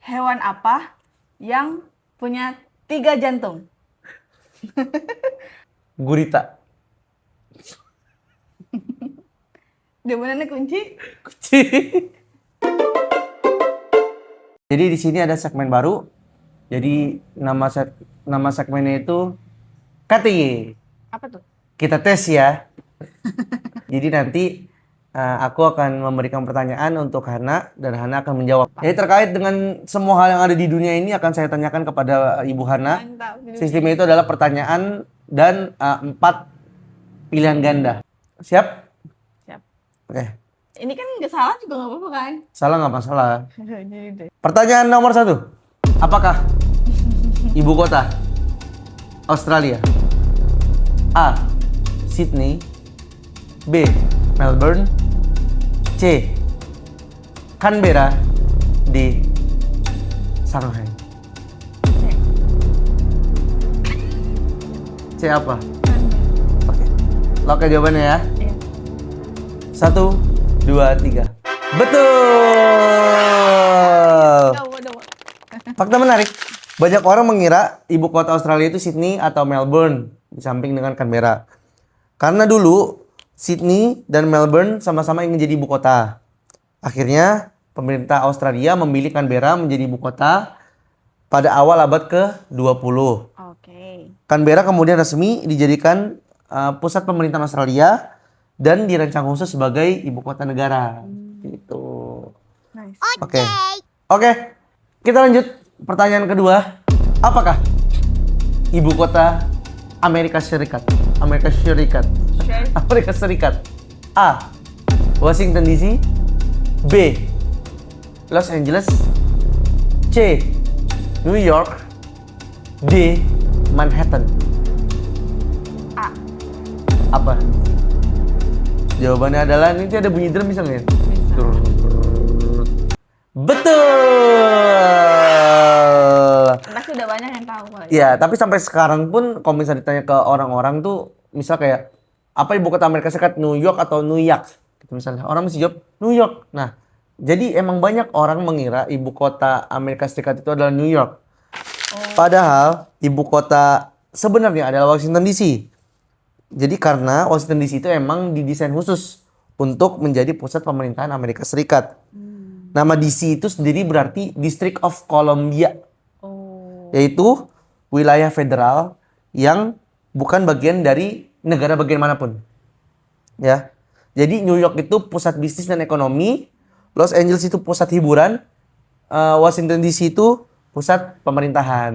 Hewan apa yang punya 3 jantung? Gurita. Jawabannya kunci. Jadi di sini ada segmen baru. Jadi nama segmennya itu KTY. Apa tuh? Kita tes ya. Jadi nanti aku akan memberikan pertanyaan untuk Hana dan Hana akan menjawab. Jadi terkait dengan semua hal yang ada di dunia ini akan saya tanyakan kepada Ibu Hana. Mantap. Sistemnya itu adalah pertanyaan dan 4 pilihan ganda. Siap? Siap. Oke. Ini kan nggak salah juga nggak apa-apa kan? Salah nggak masalah. Jadi deh. Pertanyaan nomor 1. Apakah ibu kota Australia? A. Sydney. B. Melbourne. C. Canberra. D. Shanghai. C apa? Oke. Lock ya jawabannya ya. Iya. 1, 2, 3. Betul. Fakta menarik. Banyak orang mengira ibu kota Australia itu Sydney atau Melbourne di samping dengan Canberra. Karena dulu Sydney dan Melbourne sama-sama ingin jadi ibu kota. Akhirnya pemerintah Australia memilih Canberra menjadi ibu kota pada awal abad ke-20. Oke. Canberra kemudian resmi dijadikan pusat pemerintahan Australia dan dirancang khusus sebagai ibu kota negara. Gitu. Nice. Oke. Oke. Kita lanjut pertanyaan kedua. Apakah ibu kota Amerika Serikat? Amerika Serikat. Share. Amerika Serikat. A. Washington DC. B. Los Angeles. C. New York. D. Manhattan. A. Apa? Jawabannya adalah ini ada bunyi drum bisa nggak ya? Bisa. Betul. Pasti udah banyak yang tahu kali. Ya, tapi sampai sekarang pun kalau misalnya ditanya ke orang-orang tuh, misal kayak apa ibu kota Amerika Serikat, New York atau New York? Gitu misalnya. Orang mesti jawab New York. Nah, jadi emang banyak orang mengira ibu kota Amerika Serikat itu adalah New York. Padahal ibu kota sebenarnya adalah Washington DC. Jadi karena Washington DC itu emang didesain khusus untuk menjadi pusat pemerintahan Amerika Serikat. Nama DC itu sendiri berarti District of Columbia, Oh. yaitu wilayah federal yang bukan bagian dari negara bagian manapun. Ya. Jadi New York itu pusat bisnis dan ekonomi, Los Angeles itu pusat hiburan, Washington DC itu pusat pemerintahan.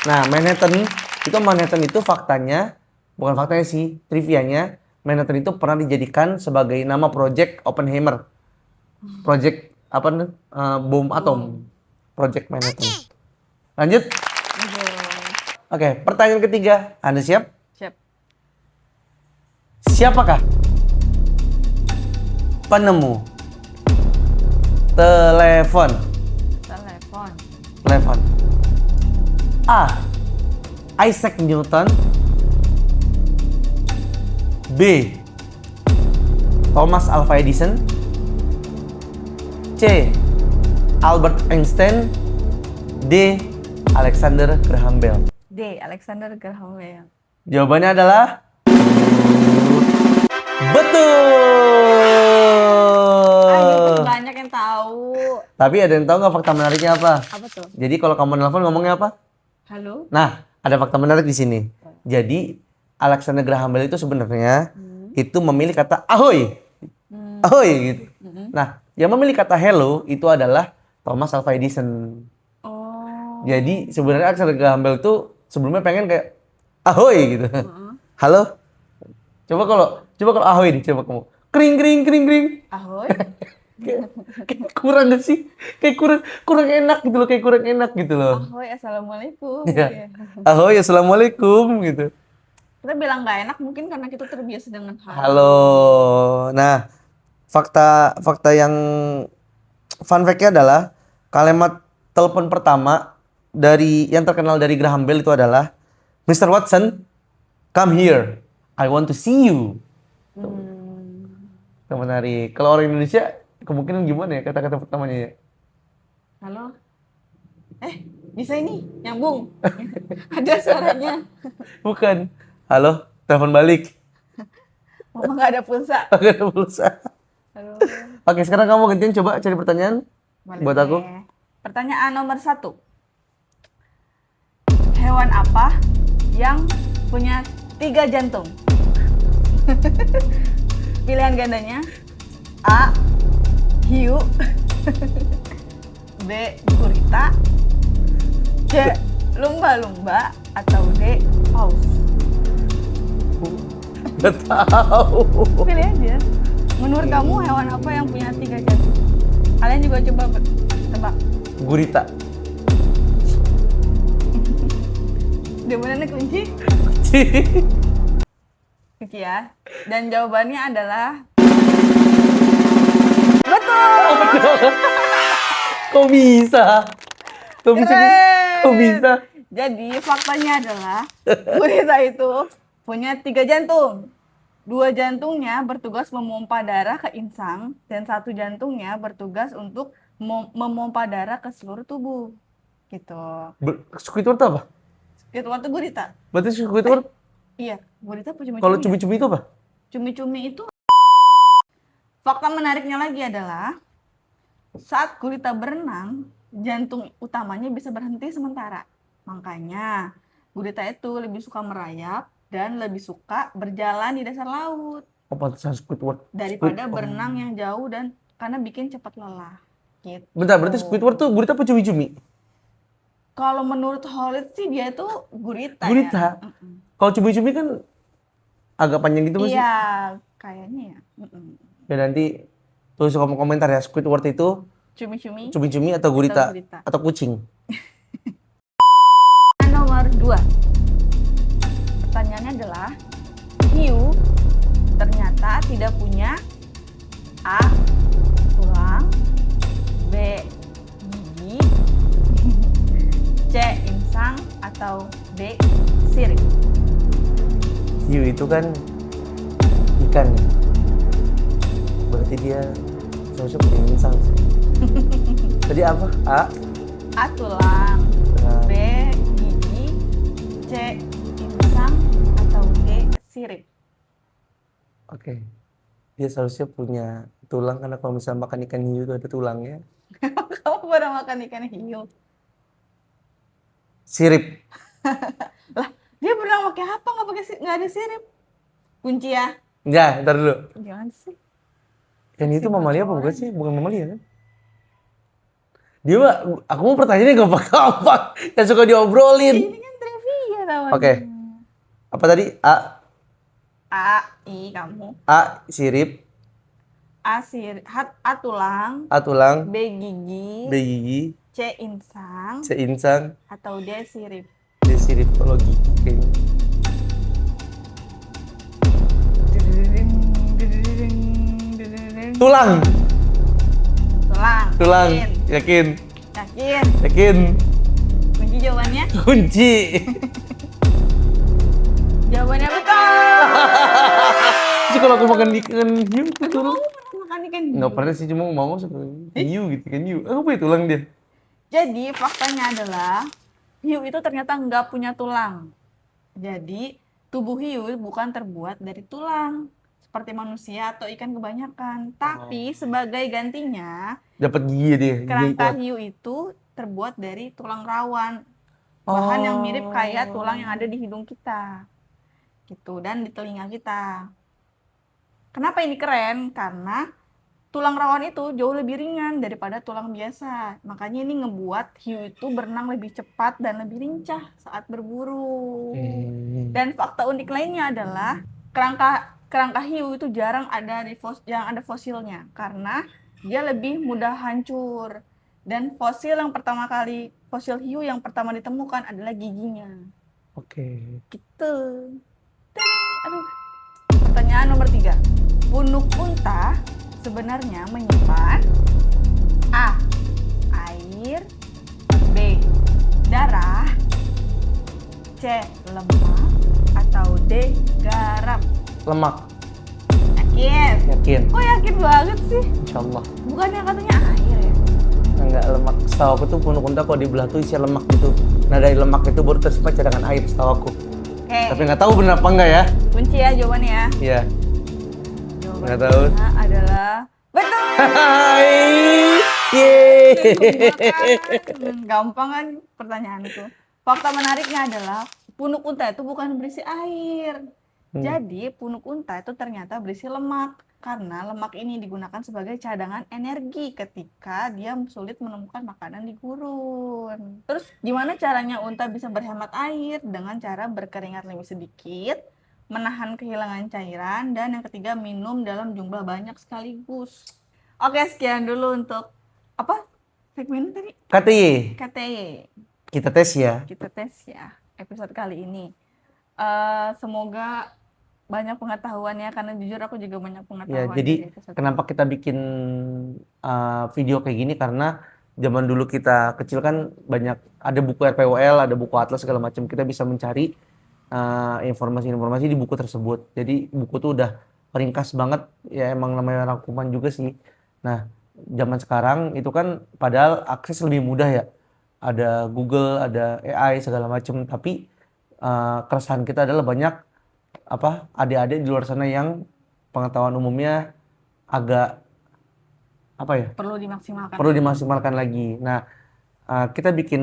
Nah, Manhattan itu faktanya, bukan faktanya sih, trivianya, Manhattan itu pernah dijadikan sebagai nama Project Oppenheimer. Project apa nih? Bom atom. Project Manhattan. Lanjut. Oke, pertanyaan ketiga. Anda siap? Siap. Siapakah penemu telepon? Telepon. A. Isaac Newton. B. Thomas Alva Edison. C. Albert Einstein. D. Alexander Graham Bell. D. Alexander Graham Bell. Jawabannya adalah betul. Banyak yang tahu. Tapi ada yang tahu nggak fakta menariknya apa? Apa tuh? Jadi kalau kamu nelfon ngomongnya apa? Halo. Nah, ada fakta menarik di sini. Jadi Alexander Graham Bell itu sebenarnya itu memilih kata ahoy. Ahoy gitu. Nah, yang memilih kata hello itu adalah Thomas Alva Edison. Oh. Jadi sebenarnya Alexander Graham Bell tuh sebelumnya pengen kayak ahoy gitu. Halo? Coba kalau ahoy nih, coba kamu. Kring kring kring kring. Ahoy. Kayak kurang gak sih? Kayak kurang enak gitu loh, kayak kurang enak gitu loh. Ahoy, assalamualaikum. Ya. Ahoy, assalamualaikum gitu. Kita bilang nggak enak mungkin karena kita terbiasa dengan Halo. Nah, fakta yang fun fact-nya adalah kalimat telepon pertama yang terkenal dari Graham Bell itu adalah Mr. Watson, come here. I want to see you. Itu menarik. Kalau orang Indonesia kemungkinan gimana ya kata-kata pertamanya ya? Halo? Bisa ini, nyambung. Ada suaranya. Bukan. Halo, telepon balik. Mama nggak ada pulsa. Gak ada pulsa. Halo. Oke, sekarang kamu gantian coba cari pertanyaan Boleh buat aku. deh. Pertanyaan nomor 1. Hewan apa yang punya 3 jantung? Pilihan gandanya: A. Hiu, B. Gurita, C. Lumba-lumba, atau D. Paus. Gak tahu. Pilih aja. Menurut kamu hewan apa yang punya 3 jantung? Kalian juga coba tebak. Gurita. Di mana kunci? Kunci ya. Dan jawabannya adalah betul. Kok bisa? Kok bisa? Keren. Kok bisa? Jadi faktanya adalah gurita itu punya 3 jantung. 2 jantungnya bertugas memompa darah ke insang dan 1 jantungnya bertugas untuk memompa darah ke seluruh tubuh. Gitu. Squidward apa? Itu waktu gurita. Berarti Squidward Iya, gurita apa cumi-cumi? kalau ya? cumi-cumi itu apa? Cumi-cumi itu. Fakta menariknya lagi adalah saat gurita berenang, jantung utamanya bisa berhenti sementara. Makanya gurita itu lebih suka merayap dan lebih suka berjalan di dasar laut Oh, pantesan Squidward. daripada berenang yang jauh dan karena bikin cepat lelah. Gitu. Bentar, berarti Squidward tuh gurita apa cumi-cumi? Kalau menurut Holid sih dia itu gurita. Gurita. Ya. Mm-mm. Kalau cumi-cumi kan agak panjang gitu masih. Iya, kayaknya ya. Mm-mm. Ya nanti tulis kolom komentar ya, Squidward itu Cumi-cumi. cumi-cumi atau gurita gurita. atau kucing. Nomor 2. Pertanyaannya adalah hiu ternyata tidak punya A. tulang, B. gigi, C. insang, atau D. sirip. Hiu itu kan ikan ya. Berarti dia seharusnya punya insang sih. Tadi apa? A. A. tulang, Nah, B. gigi, C. insang, atau D. sirip. Oke. Dia seharusnya punya tulang karena kalau misalnya makan ikan hiu itu ada tulangnya. Kamu pernah makan ikan hiu? Sirip. Lah, dia pernah pakai apa? Nggak ada sirip. Kunci ya. Enggak, ntar dulu. Jangan sih. Ikan itu Si mamalia apa bocoran. bukan sih? Bukan mamalia kan? Dia mah, aku mau pertanyaannya gampang-gampang. Yang suka diobrolin. Ini kan trivia tahunya. Oke. Apa tadi? A. Kamu. A. Sirip. A tulang, A. Tulang. B gigi, B. Gigi. C insang, C. Insang. atau D sirip. D. Sirip. Kalau gigi kayaknya. Tulang. Tulang. Yakin. Yakin. Yakin. Kunci jawabannya? Kunci. Jawabannya betul. Sih kalau aku makan ikan hiu itu tulang. Kamu pernah makan ikan hiu? Nggak pernah sih, cuma mau suka hiu gitu kan hiu. Aku punya tulang dia. Jadi faktanya adalah hiu itu ternyata nggak punya tulang. Jadi tubuh hiu bukan terbuat dari tulang seperti manusia atau ikan kebanyakan. Tapi sebagai gantinya Dapat gigi dia. Gigi kerangka kuat. hiu itu terbuat dari tulang rawan. Bahan yang mirip kayak tulang yang ada di hidung kita. Gitu, dan di telinga kita. Kenapa ini keren? Karena tulang rawan itu jauh lebih ringan daripada tulang biasa. Makanya ini ngebuat hiu itu berenang lebih cepat dan lebih lincah saat berburu. Dan fakta unik lainnya adalah kerangka hiu itu jarang ada ada fosilnya karena dia lebih mudah hancur. Dan fosil hiu yang pertama ditemukan adalah giginya. Oke. Gitu. Aduh. Pertanyaan nomor 3. Punuk unta sebenarnya menyimpan A. air, B. darah, C. lemak, atau D. garam. Lemak. Yakin? Yakin. Kok yakin banget sih? Insyaallah. Bukannya katanya air ya? nggak lemak. Setahu aku tuh punuk unta kalau dibelah tuh isi lemak gitu. Nah dari lemak itu baru tersimpan cadangan air setahu aku. Oke. Tapi nggak tahu benar apa enggak ya? Kunci ya jawabannya ya. Iya. Jawabannya Nggak tahu. adalah betul. Hai, yeay. Gampang kan pertanyaanku. Fakta menariknya adalah punuk unta itu bukan berisi air. Jadi punuk unta itu ternyata berisi lemak. Karena lemak ini digunakan sebagai cadangan energi ketika dia sulit menemukan makanan di gurun. Terus gimana caranya unta bisa berhemat air? Dengan cara berkeringat lebih sedikit, menahan kehilangan cairan, dan yang ketiga minum dalam jumlah banyak sekaligus. Oke, sekian dulu untuk apa segmen tadi? KTY. KTY. Kita tes ya. Kita tes ya episode kali ini. Semoga banyak pengetahuannya, karena jujur aku juga banyak Ya, pengetahuan jadi dari episode kenapa kita bikin video kayak gini, karena zaman dulu kita kecil kan banyak ada buku RPWL, ada buku atlas segala macam. Kita bisa mencari informasi-informasi di buku tersebut. Jadi buku tuh udah ringkas banget ya, emang namanya rangkuman juga sih. Nah, zaman sekarang itu kan padahal akses lebih mudah ya. Ada Google, ada AI segala macam, tapi keresahan kita adalah banyak adik-adik di luar sana yang pengetahuan umumnya agak perlu dimaksimalkan. perlu dimaksimalkan lagi. Nah, kita bikin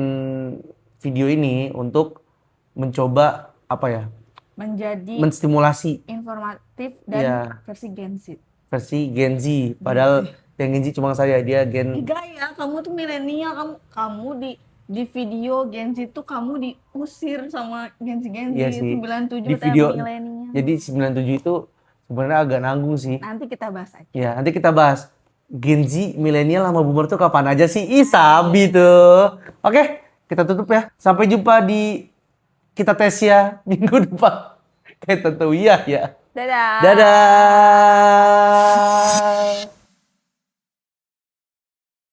video ini untuk mencoba Menjadi menstimulasi informatif dan ya versi Gen Z. versi Gen Z. Padahal yang Gen Z cuma saya, dia Gen Enggak ya, kamu tuh milenial, kamu di video Gen Z tuh kamu diusir sama Gen Z. Iya sih. 97 Di video milenial. jadi 97 itu sebenarnya agak nanggung sih. Nanti kita bahas aja. Ya, nanti kita bahas Gen Z, milenial sama boomer tuh kapan aja sih? Ih, sabi tuh. Oke, kita tutup ya. Sampai jumpa di Kita Tes ya minggu depan. Kayak tentu iya ya. Dadah. Dadah.